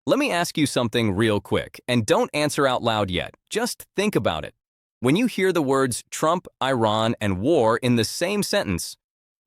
Let me ask you something real quick, and don't answer out loud yet. Just think about it. When you hear the words Trump, Iran, and war in the same sentence,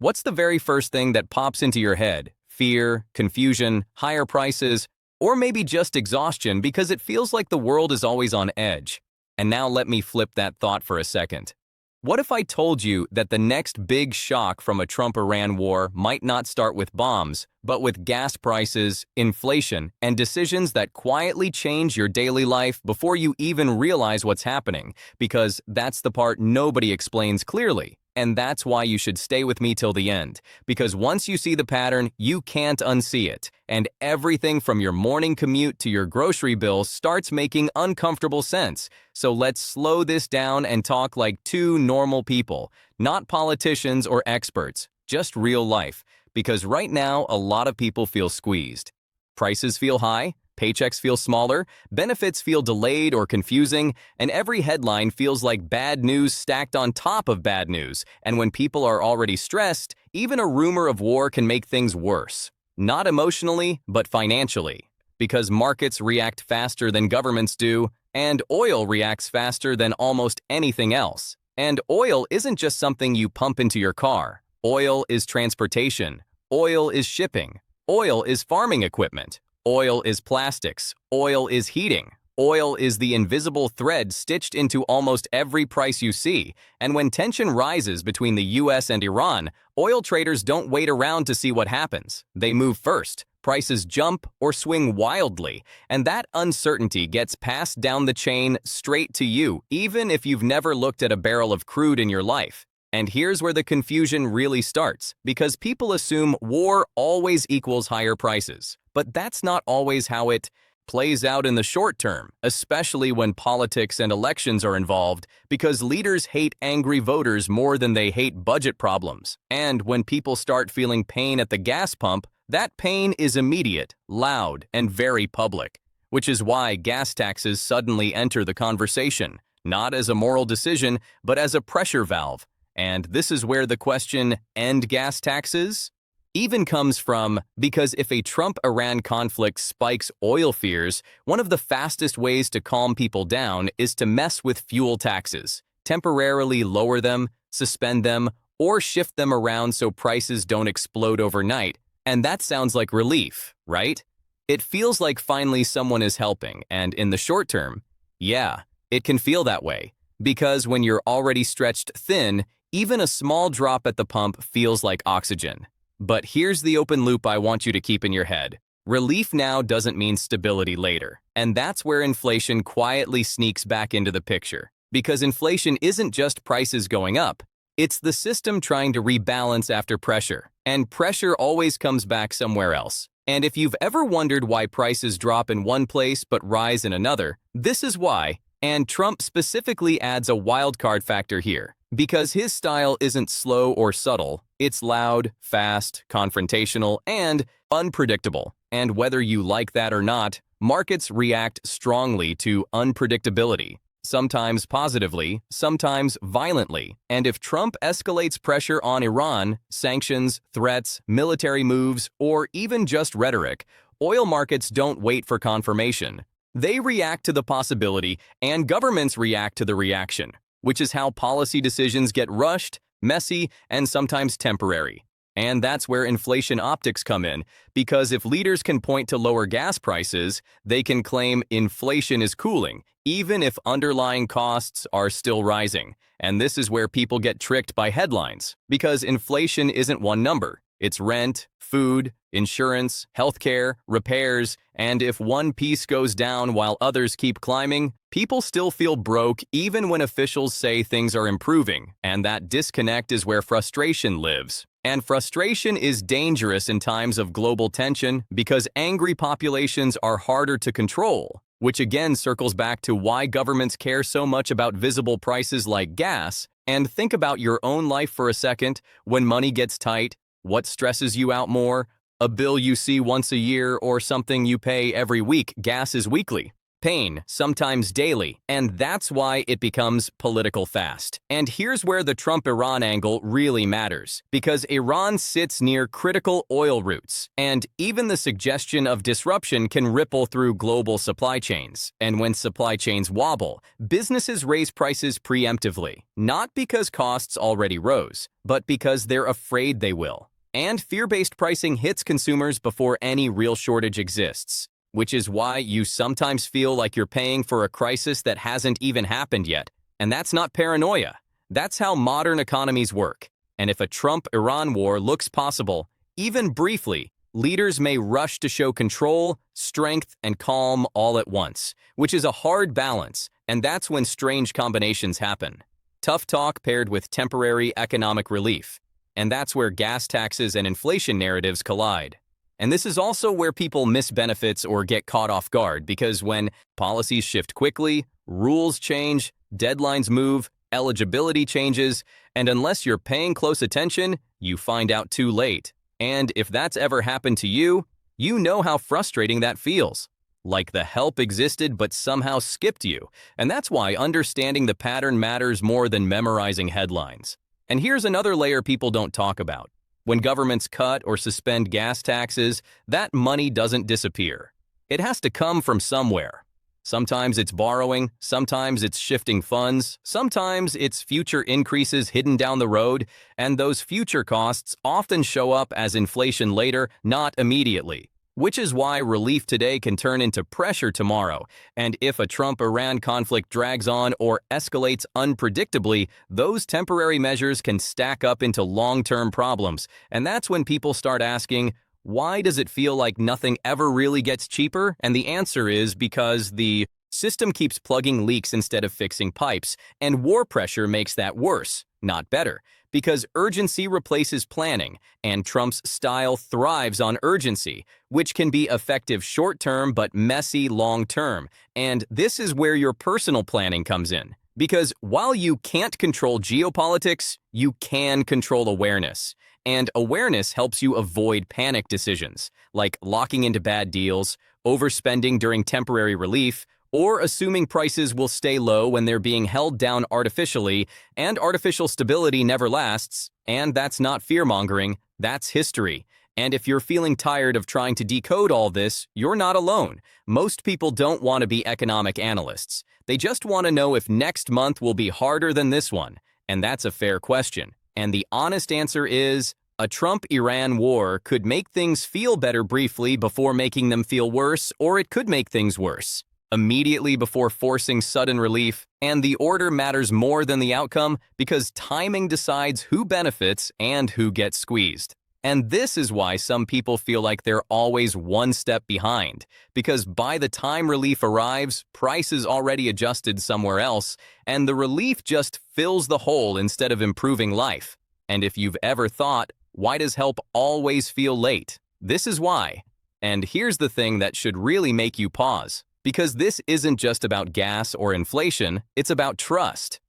what's the very first thing that pops into your head? Fear, confusion, higher prices, or maybe just exhaustion because it feels like the world is always on edge. And now let me flip that thought for a second. What if I told you that the next big shock from a Trump-Iran war might not start with bombs, but with gas prices, inflation, and decisions that quietly change your daily life before you even realize what's happening? Because that's the part nobody explains clearly. And that's why you should stay with me till the end. Because once you see the pattern, you can't unsee it. And everything from your morning commute to your grocery bill starts making uncomfortable sense. So let's slow this down and talk like two normal people, not politicians or experts, just real life. Because right now, a lot of people feel squeezed. Prices feel high, paychecks feel smaller, benefits feel delayed or confusing, and every headline feels like bad news stacked on top of bad news. And when people are already stressed, even a rumor of war can make things worse. Not emotionally, but financially. Because markets react faster than governments do, and oil reacts faster than almost anything else. And oil isn't just something you pump into your car. Oil is transportation. Oil is shipping. Oil is farming equipment. Oil is plastics. Oil is heating. Oil is the invisible thread stitched into almost every price you see. And when tension rises between the US and Iran, oil traders don't wait around to see what happens. They move first. Prices jump or swing wildly, and that uncertainty gets passed down the chain straight to you, even if you've never looked at a barrel of crude in your life. And here's where the confusion really starts, because people assume war always equals higher prices. But that's not always how it plays out in the short term, especially when politics and elections are involved, because leaders hate angry voters more than they hate budget problems. And when people start feeling pain at the gas pump, that pain is immediate, loud, and very public, which is why gas taxes suddenly enter the conversation, not as a moral decision, but as a pressure valve. And this is where the question, end gas taxes, even comes from, because if a Trump-Iran conflict spikes oil fears, one of the fastest ways to calm people down is to mess with fuel taxes, temporarily lower them, suspend them, or shift them around so prices don't explode overnight. And that sounds like relief, right? It feels like finally someone is helping, and in the short term, yeah, it can feel that way. Because when you're already stretched thin, even a small drop at the pump feels like oxygen. But here's the open loop I want you to keep in your head. Relief now doesn't mean stability later. And that's where inflation quietly sneaks back into the picture. Because inflation isn't just prices going up. It's the system trying to rebalance after pressure. And pressure always comes back somewhere else. And if you've ever wondered why prices drop in one place but rise in another, this is why. And Trump specifically adds a wildcard factor here. Because his style isn't slow or subtle, it's loud, fast, confrontational, and unpredictable. And whether you like that or not, markets react strongly to unpredictability, sometimes positively, sometimes violently. And if Trump escalates pressure on Iran, sanctions, threats, military moves, or even just rhetoric, oil markets don't wait for confirmation. They react to the possibility, and governments react to the reaction, which is how policy decisions get rushed, messy, and sometimes temporary. And that's where inflation optics come in, because if leaders can point to lower gas prices, they can claim inflation is cooling, even if underlying costs are still rising. And this is where people get tricked by headlines, because inflation isn't one number. It's rent, food, insurance, healthcare, repairs, and if one piece goes down while others keep climbing, people still feel broke even when officials say things are improving, and that disconnect is where frustration lives. And frustration is dangerous in times of global tension because angry populations are harder to control, which again circles back to why governments care so much about visible prices like gas. And think about your own life for a second. When money gets tight, what stresses you out more? A bill you see once a year or something you pay every week? Gas is weekly. pain, sometimes daily, and that's why it becomes political fast. And here's where the Trump-Iran angle really matters, because Iran sits near critical oil routes, and even the suggestion of disruption can ripple through global supply chains. And when supply chains wobble, businesses raise prices preemptively, not because costs already rose, but because they're afraid they will. And fear-based pricing hits consumers before any real shortage exists, which is why you sometimes feel like you're paying for a crisis that hasn't even happened yet. And that's not paranoia. That's how modern economies work. And if a Trump-Iran war looks possible, even briefly, leaders may rush to show control, strength, and calm all at once, which is a hard balance, and that's when strange combinations happen. Tough talk paired with temporary economic relief. And that's where gas taxes and inflation narratives collide. And this is also where people miss benefits or get caught off guard, because when policies shift quickly, rules change, deadlines move, eligibility changes, and unless you're paying close attention, you find out too late. And if that's ever happened to you, you know how frustrating that feels. Like the help existed but somehow skipped you. And that's why understanding the pattern matters more than memorizing headlines. And here's another layer people don't talk about. When governments cut or suspend gas taxes, that money doesn't disappear. It has to come from somewhere. Sometimes it's borrowing, sometimes it's shifting funds, sometimes it's future increases hidden down the road, and those future costs often show up as inflation later, not immediately. Which is why relief today can turn into pressure tomorrow. And if a Trump-Iran conflict drags on or escalates unpredictably, those temporary measures can stack up into long-term problems. And that's when people start asking, why does it feel like nothing ever really gets cheaper? And the answer is because the system keeps plugging leaks instead of fixing pipes, and war pressure makes that worse, not better. Because urgency replaces planning, and Trump's style thrives on urgency, which can be effective short-term but messy long-term. And this is where your personal planning comes in. Because while you can't control geopolitics, you can control awareness. And awareness helps you avoid panic decisions, like locking into bad deals, overspending during temporary relief, or assuming prices will stay low when they're being held down artificially, and artificial stability never lasts, and that's not fear-mongering, that's history. And if you're feeling tired of trying to decode all this, you're not alone. Most people don't want to be economic analysts. They just want to know if next month will be harder than this one, and that's a fair question. And the honest answer is, a Trump-Iran war could make things feel better briefly before making them feel worse, or it could make things worse immediately before forcing sudden relief, and the order matters more than the outcome because timing decides who benefits and who gets squeezed. And this is why some people feel like they're always one step behind, because by the time relief arrives, price is already adjusted somewhere else, and the relief just fills the hole instead of improving life. And if you've ever thought, why does help always feel late? This is why. And here's the thing that should really make you pause. Because this isn't just about gas or inflation, it's about trust.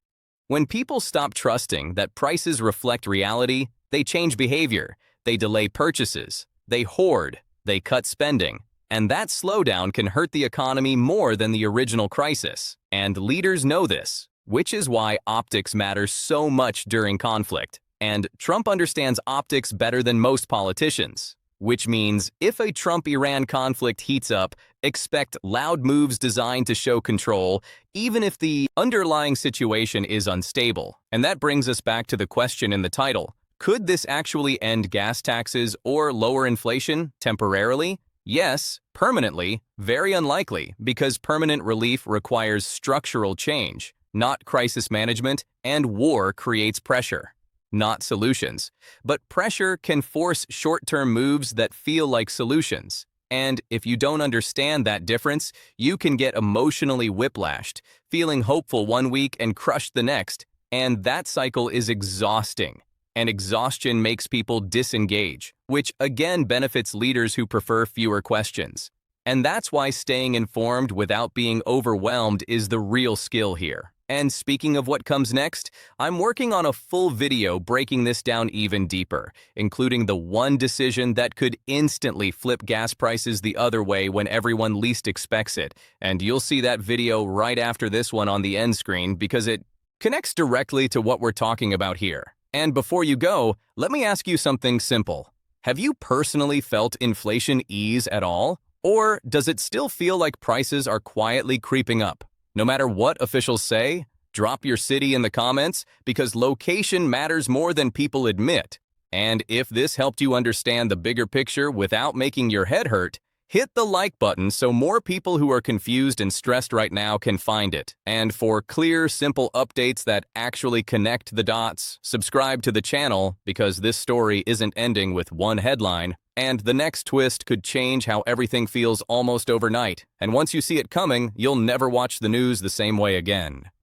When people stop trusting that prices reflect reality, they change behavior, they delay purchases, they hoard, they cut spending, and that slowdown can hurt the economy more than the original crisis. And leaders know this, which is why optics matter so much during conflict. And Trump understands optics better than most politicians. Which means if a Trump-Iran conflict heats up, expect loud moves designed to show control, even if the underlying situation is unstable. And that brings us back to the question in the title. Could this actually end gas taxes or lower inflation temporarily? Yes, permanently, very unlikely, because permanent relief requires structural change, not crisis management, and war creates pressure. Not solutions. But pressure can force short-term moves that feel like solutions. And if you don't understand that difference, you can get emotionally whiplashed, feeling hopeful one week and crushed the next. And that cycle is exhausting. And exhaustion makes people disengage, which again benefits leaders who prefer fewer questions. And that's why staying informed without being overwhelmed is the real skill here. And speaking of what comes next, I'm working on a full video breaking this down even deeper, including the one decision that could instantly flip gas prices the other way when everyone least expects it. And you'll see that video right after this one on the end screen because it connects directly to what we're talking about here. And before you go, let me ask you something simple. Have you personally felt inflation ease at all? Or does it still feel like prices are quietly creeping up? No matter what officials say, drop your city in the comments because location matters more than people admit. And if this helped you understand the bigger picture without making your head hurt, hit the like button so more people who are confused and stressed right now can find it. And for clear, simple updates that actually connect the dots, subscribe to the channel because this story isn't ending with one headline. And the next twist could change how everything feels almost overnight. And once you see it coming, you'll never watch the news the same way again.